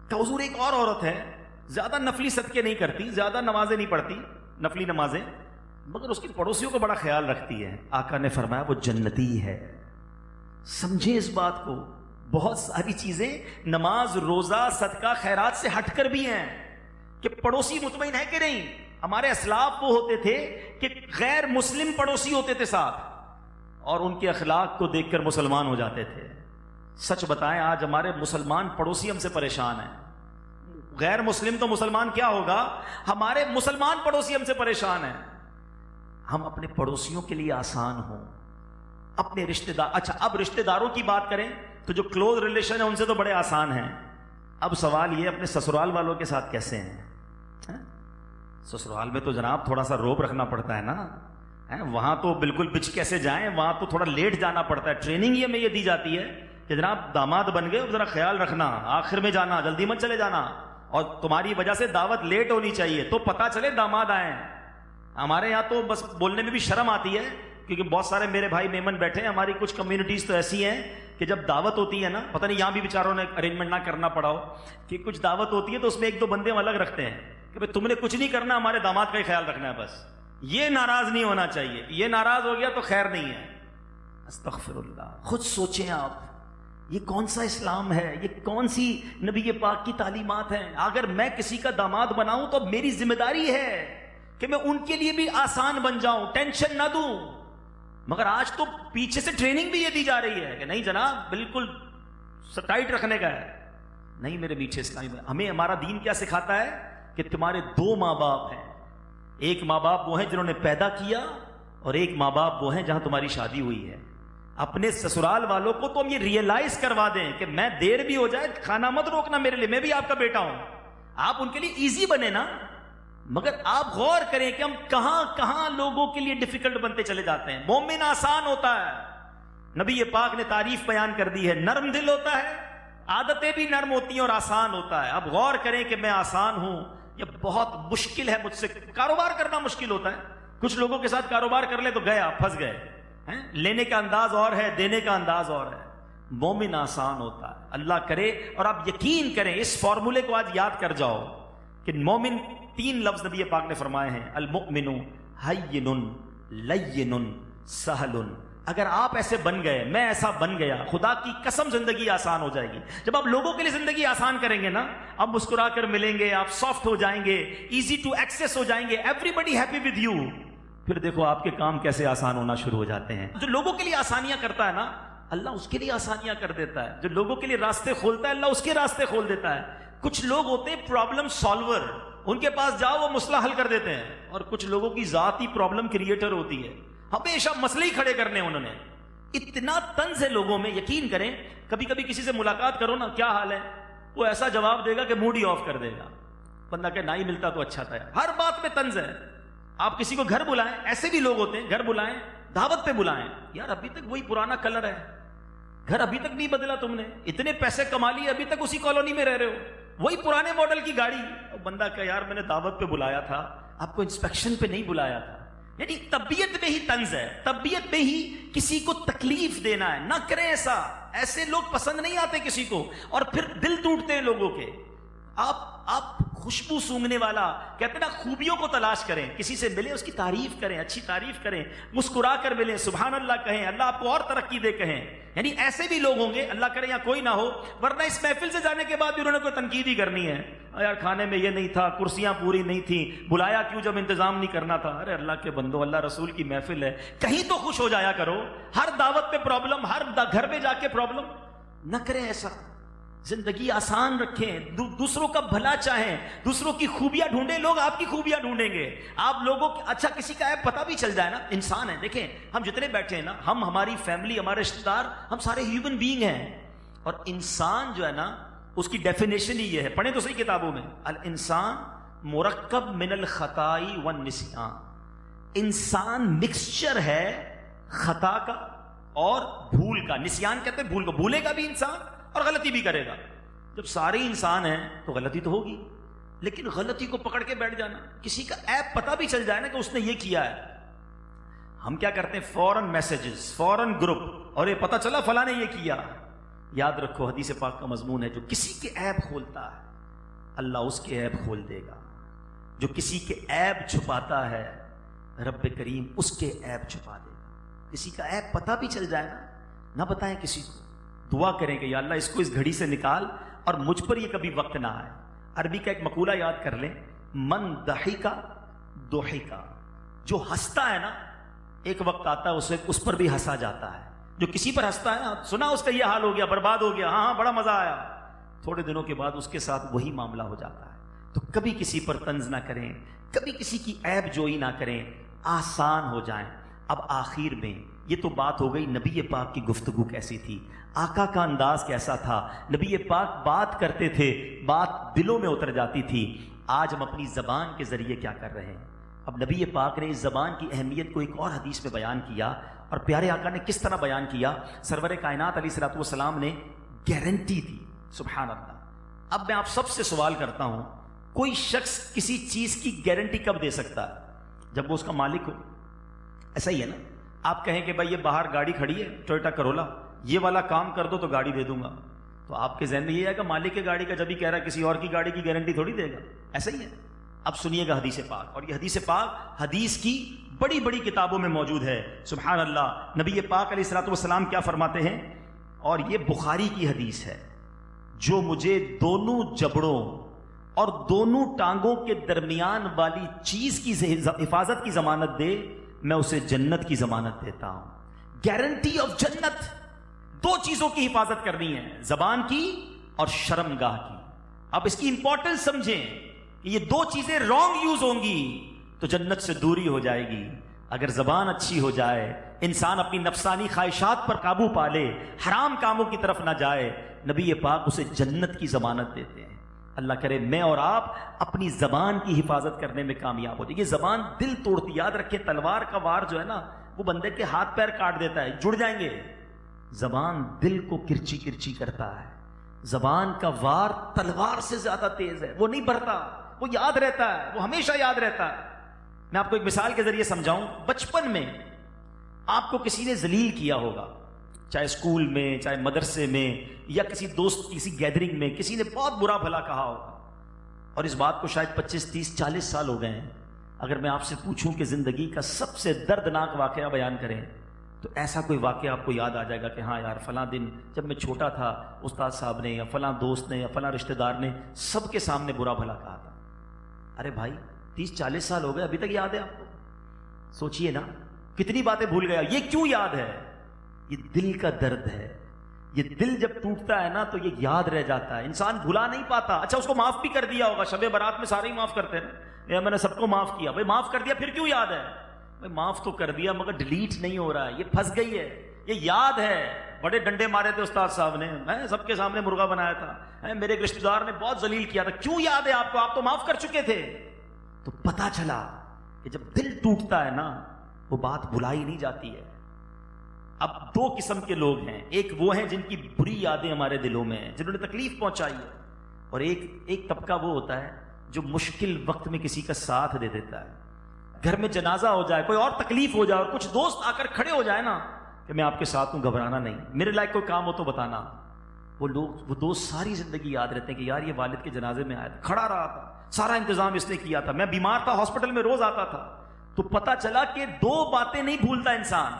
کہ حضور ایک اور عورت ہے, زیادہ نفلی صدقے نہیں کرتی, زیادہ نمازیں نہیں پڑھتی, نفلی نمازیں, مگر اس کی پڑوسیوں کو بڑا خیال رکھتی ہے. آقا نے فرمایا وہ جنتی ہے. سمجھے اس بات کو. بہت ساری چیزیں نماز, روزہ, صدقہ, خیرات سے ہٹ کر بھی ہیں کہ پڑوسی مطمئن ہے کہ نہیں. ہمارے اسلاف وہ ہوتے تھے کہ غیر مسلم پڑوسی ہوتے تھے ساتھ, اور ان کے اخلاق کو دیکھ کر مسلمان ہو جاتے تھے. سچ بتائیں آج ہمارے مسلمان پڑوسی ہم سے پریشان ہیں. غیر مسلم تو مسلمان کیا ہوگا, ہمارے مسلمان پڑوسی ہم سے پریشان ہیں. ہم اپنے پڑوسیوں کے لیے آسان ہوں, اپنے رشتہ دار. اچھا اب رشتہ داروں کی بات کریں تو جو کلوز ریلیشن ہے ان سے تو بڑے آسان ہیں. اب سوال یہ, اپنے سسرال والوں کے ساتھ کیسے ہیں؟ سسرال میں تو جناب تھوڑا سا روب رکھنا پڑتا ہے نا. وہاں تو بالکل بچ کیسے جائیں, وہاں تو تھوڑا لیٹ جانا پڑتا ہے. ٹریننگ یہ میں یہ دی جاتی ہے کہ جناب داماد بن گئے, ذرا خیال رکھنا, آخر میں جانا, جلدی مت چلے جانا, اور تمہاری وجہ سے دعوت لیٹ ہونی چاہیے تو پتہ چلے داماد آئے. ہمارے یہاں تو بس بولنے میں بھی شرم آتی ہے کیونکہ بہت سارے میرے بھائی میمن بیٹھے ہیں. ہماری کچھ کمیونٹیز تو ایسی ہیں کہ جب دعوت ہوتی ہے نا, پتہ نہیں یہاں بھی بیچاروں نے ارینجمنٹ نہ کرنا پڑا ہو, کہ کچھ دعوت ہوتی ہے تو اس میں ایک دو بندے الگ رکھتے ہیں کہ بھائی تم نے کچھ نہیں کرنا, ہمارے داماد کا ہی خیال رکھنا ہے بس. یہ ناراض نہیں ہونا چاہیے, یہ ناراض ہو گیا تو خیر نہیں ہے. استغفر اللہ. خود سوچیں آپ, یہ کون سا اسلام ہے, یہ کون سی نبی پاک کی تعلیمات ہیں. اگر میں کسی کا داماد بناؤں تو میری ذمہ داری ہے کہ میں ان کے لیے بھی آسان بن جاؤں, ٹینشن نہ دوں. مگر آج تو پیچھے سے ٹریننگ بھی یہ دی جا رہی ہے کہ نہیں جناب بالکل ٹائٹ رکھنے کا ہے. نہیں میرے میٹھے اسلامی میں, ہمیں ہمارا دین کیا سکھاتا ہے کہ تمہارے دو ماں باپ ہیں. ایک ماں باپ وہ ہیں جنہوں نے پیدا کیا, اور ایک ماں باپ وہ ہیں جہاں تمہاری شادی ہوئی ہے. اپنے سسرال والوں کو تو ہم یہ ریئلائز کروا دیں کہ میں دیر بھی ہو جائے کھانا مت روکنا میرے لیے, میں بھی آپ کا بیٹا ہوں. آپ ان کے لیے ایزی بنے نا. مگر آپ غور کریں کہ ہم کہاں کہاں لوگوں کے لیے ڈیفیکلٹ بنتے چلے جاتے ہیں. مومن آسان ہوتا ہے, نبی پاک نے تعریف بیان کر دی ہے. نرم دل ہوتا ہے, عادتیں بھی نرم ہوتی ہیں, اور آسان ہوتا ہے. اب غور کریں کہ میں آسان ہوں, یہ بہت مشکل ہے مجھ سے. کاروبار کرنا مشکل ہوتا ہے. کچھ لوگوں کے ساتھ کاروبار کر لیں تو گئے آپ, پھنس گئے. لینے کا انداز اور ہے, دینے کا انداز اور ہے. مومن آسان ہوتا ہے. اللہ کرے اور آپ یقین کریں, اس فارمولے کو آج یاد کر جاؤ کہ مومن, تین لفظ نبی پاک نے فرمائے ہیں, المؤمن ہین لین سہل. اگر آپ ایسے بن گئے, میں ایسا بن گیا, خدا کی قسم زندگی آسان ہو جائے گی. جب آپ لوگوں کے لیے زندگی آسان کریں گے نا, آپ مسکرا کر ملیں گے, آپ سافٹ ہو جائیں گے, ایزی ٹو ایکسیس ہو جائیں گے, everybody happy with you. پھر دیکھو آپ کے کام کیسے آسان ہونا شروع ہو جاتے ہیں. جو لوگوں کے لیے آسانیاں کرتا ہے نا, اللہ اس کے لیے آسانیاں کر دیتا ہے. جو لوگوں کے لیے راستے کھولتا ہے, اللہ اس کے راستے کھول دیتا ہے. کچھ لوگ ہوتے ہیں پرابلم سالور, ان کے پاس جاؤ وہ مسئلہ حل کر دیتے ہیں. اور کچھ لوگوں کی ذات ہی پرابلم کریٹر ہوتی ہے, ہمیشہ مسئلے ہی کھڑے کرنے انہوں نے. اتنا طنز ہے لوگوں میں, یقین کریں. کبھی کبھی کسی سے ملاقات کرو نا, کیا حال ہے, وہ ایسا جواب دے گا کہ موڈ ہی آف کر دے گا. بندہ کہ نہ ہی ملتا تو اچھا تھا. ہر بات میں طنز ہے. آپ کسی کو گھر بلائیں, ایسے بھی لوگ ہوتے ہیں, گھر بلائیں, دعوت پہ بلائیں, یار ابھی تک وہی پرانا کلر ہے, گھر ابھی تک نہیں بدلا تم نے, اتنے پیسے کما لیے, ابھی تک اسی کالونی میں رہ رہے ہو, وہی پرانے ماڈل کی گاڑی. بندہ کہ یار میں نے دعوت پہ بلایا تھا, آپ کو انسپیکشن پہ نہیں بلایا تھا. یعنی طبیعت میں ہی طنز ہے, طبیعت میں ہی کسی کو تکلیف دینا ہے. نہ کریں ایسا, ایسے لوگ پسند نہیں آتے کسی کو, اور پھر دل ٹوٹتے ہیں لوگوں کے. آپ خوشبو سونگنے والا, کہتے ہیں نا, خوبیوں کو تلاش کریں. کسی سے ملیں, اس کی تعریف کریں, اچھی تعریف کریں, مسکرا کر ملیں, سبحان اللہ کہیں, اللہ آپ کو اور ترقی دے کہیں. یعنی ایسے بھی لوگ ہوں گے, اللہ کرے یا کوئی نہ ہو, ورنہ اس محفل سے جانے کے بعد بھی انہوں نے کوئی تنقید ہی کرنی ہے. یار کھانے میں یہ نہیں تھا, کرسیاں پوری نہیں تھیں, بلایا کیوں جب انتظام نہیں کرنا تھا. ارے اللہ کے بندو, اللہ رسول کی محفل ہے, کہیں تو خوش ہو جایا کرو. ہر دعوت پہ پرابلم, ہر گھر پہ جا کے پرابلم نہ کریں. ایسا زندگی آسان رکھیں, دوسروں کا بھلا چاہیں, دوسروں کی خوبیاں ڈھونڈیں. لوگ آپ کی خوبیاں ڈھونڈیں گے. آپ لوگوں اچھا کسی کا ایپ پتہ بھی چل جائے نا, انسان ہے. دیکھیں ہم جتنے بیٹھے ہیں نا, ہم, ہماری فیملی, ہمارے رشتہ دار, ہم سارے ہیومن بینگ ہیں. اور انسان جو ہے نا, اس کی ڈیفینیشن ہی یہ ہے, پڑھیں تو صحیح کتابوں میں, الانسان مرکب من الخطائی والنسیان. انسان مکسچر ہے خطا کا اور بھول کا. نسیان کہتے ہیں بھول کو, بھولے گا بھی انسان اور غلطی بھی کرے گا. جب سارے انسان ہیں تو غلطی تو ہوگی, لیکن غلطی کو پکڑ کے بیٹھ جانا, کسی کا ایپ پتہ بھی چل جائے نا کہ اس نے یہ کیا ہے, ہم کیا کرتے ہیں, فوراً میسیجز, فوراً گروپ, اور یہ پتہ چلا فلاں نے یہ کیا. یاد رکھو حدیث پاک کا مضمون ہے, جو کسی کے ایپ کھولتا ہے اللہ اس کے ایپ کھول دے گا. جو کسی کے ایپ چھپاتا ہے رب کریم اس کے ایپ چھپا دے گا. کسی کا ایپ پتہ بھی چل جائے نا, نہ بتائیں کسی کو. دعا کریں کہ یا اللہ اس کو اس گھڑی سے نکال اور مجھ پر یہ کبھی وقت نہ آئے. عربی کا ایک مقولہ یاد کر لیں, من ضحکا ضحکا. جو ہنستا ہے نا, ایک وقت آتا ہے اس پر بھی ہنسا جاتا ہے. جو کسی پر ہنستا ہے نا, سنا اس کا یہ حال ہو گیا, برباد ہو گیا, ہاں بڑا مزہ آیا, تھوڑے دنوں کے بعد اس کے ساتھ وہی معاملہ ہو جاتا ہے. تو کبھی کسی پر طنز نہ کریں, کبھی کسی کی عیب جوئی نہ کریں, آسان ہو جائیں. اب آخر میں یہ تو بات ہو گئی نبی پاک کی گفتگو کیسی تھی, آقا کا انداز کیسا تھا. نبی پاک بات کرتے تھے, بات دلوں میں اتر جاتی تھی. آج ہم اپنی زبان کے ذریعے کیا کر رہے ہیں. اب نبی پاک نے اس زبان کی اہمیت کو ایک اور حدیث میں بیان کیا, اور پیارے آقا نے کس طرح بیان کیا. سرور کائنات علیہ الصلوۃ والسلام نے گارنٹی دی. سبحان اللہ. اب میں آپ سب سے سوال کرتا ہوں, کوئی شخص کسی چیز کی گارنٹی کب دے سکتا ہے؟ جب وہ اس کا مالک ہو. ایسا ہی ہے نا, آپ کہیں کہ بھائی یہ باہر گاڑی کھڑی ہے ٹویوٹا کرولا، یہ والا کام کر دو تو گاڑی دے دوں گا، تو آپ کے ذہن میں یہ ہے کہ مالک کی گاڑی کا جب ہی کہہ رہا ہے کسی اور کی گاڑی کی گارنٹی تھوڑی دے گا، ایسا ہی ہے۔ اب سنیے گا حدیث پاک، اور یہ حدیث پاک حدیث کی بڑی بڑی کتابوں میں موجود ہے۔ سبحان اللہ، نبی پاک علیہ الصلوۃ والسلام کیا فرماتے ہیں، اور یہ بخاری کی حدیث ہے، جو مجھے دونوں جبڑوں اور دونوں ٹانگوں کے درمیان والی چیز کی حفاظت کی ضمانت دے، میں اسے جنت کی ضمانت دیتا ہوں۔ گارنٹی آف جنت، دو چیزوں کی حفاظت کرنی ہے، زبان کی اور شرمگاہ کی۔ اب اس کی امپورٹنس سمجھیں کہ یہ دو چیزیں رانگ یوز ہوں گی تو جنت سے دوری ہو جائے گی۔ اگر زبان اچھی ہو جائے، انسان اپنی نفسانی خواہشات پر قابو پا لے، حرام کاموں کی طرف نہ جائے، نبی پاک اسے جنت کی ضمانت دیتے ہیں۔ اللہ کرے میں اور آپ اپنی زبان کی حفاظت کرنے میں کامیاب ہو جائے۔ یہ زبان دل توڑتی، یاد رکھیں تلوار کا وار جو ہے نا وہ بندے کے ہاتھ پیر کاٹ دیتا ہے، جڑ جائیں گے۔ زبان دل کو کرچی کرچی کرتا ہے، زبان کا وار تلوار سے زیادہ تیز ہے، وہ نہیں بڑھتا، وہ یاد رہتا ہے، وہ ہمیشہ یاد رہتا ہے۔ میں آپ کو ایک مثال کے ذریعے سمجھاؤں، بچپن میں آپ کو کسی نے ذلیل کیا ہوگا، چاہے اسکول میں، چاہے مدرسے میں، یا کسی دوست کسی گیدرنگ میں کسی نے بہت برا بھلا کہا ہوگا، اور اس بات کو شاید 25 30 40 سال ہو گئے ہیں۔ اگر میں آپ سے پوچھوں کہ زندگی کا سب سے دردناک واقعہ بیان کریں تو ایسا کوئی واقعہ آپ کو یاد آ جائے گا کہ ہاں یار فلاں دن جب میں چھوٹا تھا استاد صاحب نے یا فلاں دوست نے یا فلاں رشتہ دار نے سب کے سامنے برا بھلا کہا تھا۔ ارے بھائی 30 40 سال ہو گئے، ابھی تک یاد ہے آپ کو؟ سوچئے نا کتنی باتیں بھول گیا۔ یہ کیوں یاد ہے؟ یہ دل کا درد ہے۔ یہ دل جب ٹوٹتا ہے نا تو یہ یاد رہ جاتا ہے، انسان بھلا نہیں پاتا۔ اچھا اس کو معاف بھی کر دیا ہوگا، شب برات میں سارے ہی معاف کرتے ہیں نا، میں نے سب کو معاف کیا۔ بھائی معاف کر دیا پھر کیوں یاد ہے؟ بھائی معاف تو کر دیا مگر ڈیلیٹ نہیں ہو رہا ہے، یہ پھنس گئی ہے، یہ یاد ہے۔ بڑے ڈنڈے مارے تھے استاد صاحب نے، میں سب کے سامنے مرغا بنایا تھا، میرے رشتہ دار نے بہت ذلیل کیا تھا، کیوں یاد ہے آپ کو؟ آپ تو معاف کر چکے تھے۔ تو پتا چلا کہ جب دل ٹوٹتا ہے نا وہ بات بھلائی نہیں جاتی ہے۔ اب دو قسم کے لوگ ہیں، ایک وہ ہیں جن کی بری یادیں ہمارے دلوں میں ہیں، جنہوں نے تکلیف پہنچائی ہے، اور ایک طبقہ وہ ہوتا ہے جو مشکل وقت میں کسی کا ساتھ دے دیتا ہے۔ گھر میں جنازہ ہو جائے، کوئی اور تکلیف ہو جائے اور کچھ دوست آ کر کھڑے ہو جائے نا کہ میں آپ کے ساتھ ہوں، گھبرانا نہیں، میرے لائق کوئی کام ہو تو بتانا، وہ دوست ساری زندگی یاد رہتے ہیں کہ یار یہ والد کے جنازے میں آیا تھا، کھڑا رہا تھا، سارا انتظام اس نے کیا تھا، میں بیمار تھا ہاسپٹل میں روز آتا تھا۔ تو پتا چلا کہ دو باتیں نہیں بھولتا انسان،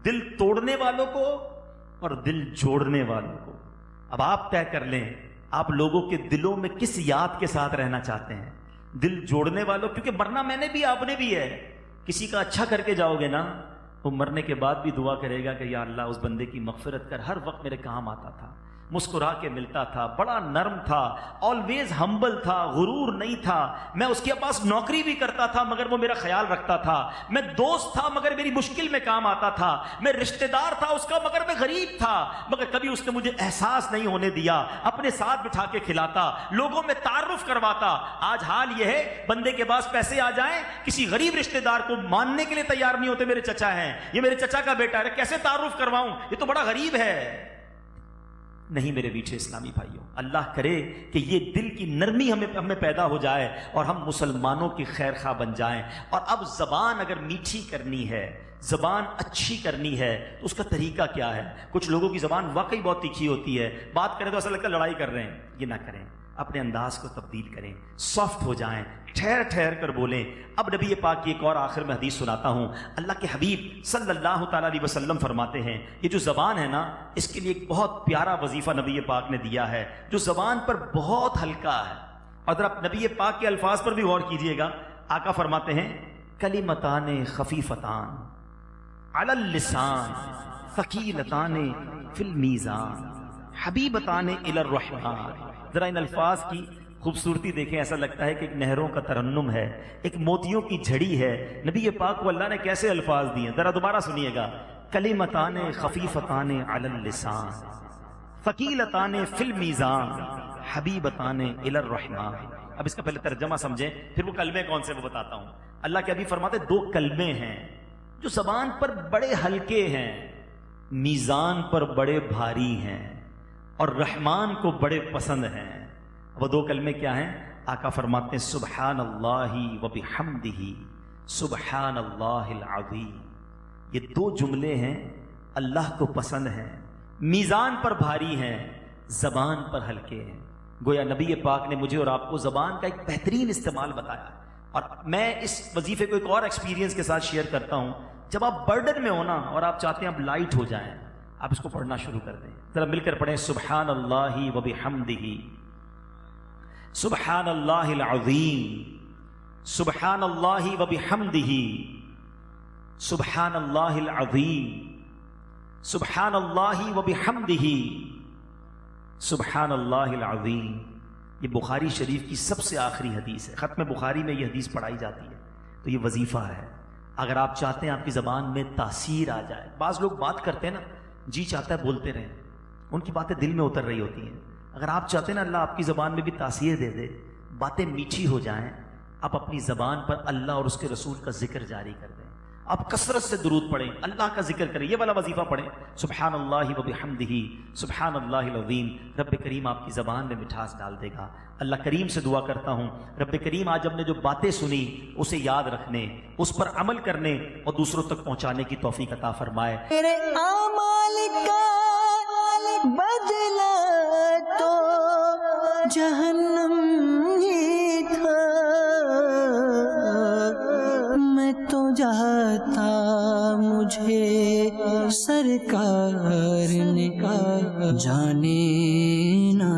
دل توڑنے والوں کو اور دل جوڑنے والوں کو۔ اب آپ طے کر لیں آپ لوگوں کے دلوں میں کس یاد کے ساتھ رہنا چاہتے ہیں، دل جوڑنے والوں، کیونکہ مرنا میں نے بھی آپ نے بھی ہے۔ کسی کا اچھا کر کے جاؤ گے نا وہ مرنے کے بعد بھی دعا کرے گا کہ یا اللہ اس بندے کی مغفرت کر، ہر وقت میرے کام آتا تھا، مسکرا کے ملتا تھا، بڑا نرم تھا، آلویز ہمبل تھا، غرور نہیں تھا، میں اس کے پاس نوکری بھی کرتا تھا مگر وہ میرا خیال رکھتا تھا، میں دوست تھا مگر میری مشکل میں کام آتا تھا، میں رشتہ دار تھا اس کا مگر میں غریب تھا، مگر کبھی اس نے مجھے احساس نہیں ہونے دیا، اپنے ساتھ بٹھا کے کھلاتا، لوگوں میں تعارف کرواتا۔ آج حال یہ ہے بندے کے پاس پیسے آ جائیں کسی غریب رشتہ دار کو ماننے کے لیے تیار نہیں ہوتے، میرے چچا ہیں، یہ میرے چچا کا بیٹا ہے، کیسے تعارف کرواؤں، یہ تو بڑا غریب ہے۔ نہیں میرے میٹھے اسلامی بھائیوں، اللہ کرے کہ یہ دل کی نرمی ہمیں پیدا ہو جائے اور ہم مسلمانوں کی خیر خواہ بن جائیں۔ اور اب زبان اگر میٹھی کرنی ہے، زبان اچھی کرنی ہے تو اس کا طریقہ کیا ہے؟ کچھ لوگوں کی زبان واقعی بہت تیکھی ہوتی ہے، بات کریں تو ایسا لگتا ہے لڑائی کر رہے ہیں، یہ نہ کریں، اپنے انداز کو تبدیل کریں، سافٹ ہو جائیں، ٹھہر ٹھہر کر بولیں۔ اب نبی پاک کی ایک اور آخر میں حدیث سناتا ہوں، اللہ کے حبیب صلی اللہ تعالیٰ علیہ وسلم فرماتے ہیں یہ جو زبان ہے نا اس کے لیے ایک بہت پیارا وظیفہ نبی پاک نے دیا ہے جو زبان پر بہت ہلکا ہے۔ اور ذرا نبی پاک کے الفاظ پر بھی غور کیجئے گا، آقا فرماتے ہیں کلمتان خفیفتان علی اللسان ثقیلتان فی المیزان حبیبتان الی الرحمن۔ ذرا ان الفاظ کی خوبصورتی دیکھیں، ایسا لگتا ہے کہ ایک نہروں کا ترنم ہے، ایک موتیوں کی جھڑی ہے۔ نبی پاک کو اللہ نے کیسے الفاظ دیے، ذرا دوبارہ سنیے گا، کلمتان خفیفتان علی اللسان ثقیلتان فی المیزان حبیبتان الی الرحمن۔ اب اس کا پہلے ترجمہ سمجھیں پھر وہ کلمے کون سے وہ بتاتا ہوں۔ اللہ کے حبیب فرماتے دو کلمے ہیں جو زبان پر بڑے ہلکے ہیں، میزان پر بڑے بھاری ہیں اور رحمان کو بڑے پسند ہیں۔ وہ دو کلمے کیا ہیں؟ آقا فرماتے ہیں سبحان اللہ و بحمدہ سبحان اللہ العظیم۔ یہ دو جملے ہیں اللہ کو پسند ہیں، میزان پر بھاری ہیں، زبان پر ہلکے ہیں۔ گویا نبی پاک نے مجھے اور آپ کو زبان کا ایک بہترین استعمال بتایا، اور میں اس وظیفے کو ایک اور ایکسپیرینس کے ساتھ شیئر کرتا ہوں۔ جب آپ برڈن میں ہونا اور آپ چاہتے ہیں اب لائٹ ہو جائیں، آپ اس کو پڑھنا شروع کر دیں۔ ذرا مل کر پڑھیں، سبحان اللہ و بحمدہ، سبحان اللہ العظیم، سبحان اللہ و بحمدہ، سبحان اللہ العظیم، سبحان اللہ و بحمدہ، سبحان اللہ العظیم۔ یہ بخاری شریف کی سب سے آخری حدیث ہے، ختم بخاری میں یہ حدیث پڑھائی جاتی ہے، تو یہ وظیفہ ہے۔ اگر آپ چاہتے ہیں آپ کی زبان میں تاثیر آ جائے، بعض لوگ بات کرتے ہیں نا، جی چاہتا ہے بولتے رہیں، ان کی باتیں دل میں اتر رہی ہوتی ہیں۔ اگر آپ چاہتے ہیں نا اللہ آپ کی زبان میں بھی تاثیر دے دے، باتیں میٹھی ہو جائیں، آپ اپنی زبان پر اللہ اور اس کے رسول کا ذکر جاری کر دیں، آپ کثرت سے درود پڑھیں، اللہ کا ذکر کریں، یہ والا وظیفہ پڑھیں، سبحان اللہ و بحمدہ، سبحان اللہ العظیم۔ رب کریم آپ کی زبان میں مٹھاس ڈال دے گا۔ اللہ کریم سے دعا کرتا ہوں، رب کریم آج ہم نے جو باتیں سنی اسے یاد رکھنے، اس پر عمل کرنے اور دوسروں تک پہنچانے کی توفیق عطا فرمائے۔ میرے اعمال کا بدلہ تو جہنم ہی تھا، میں تو جاتا مجھے سرکار نے کہا جانے نہ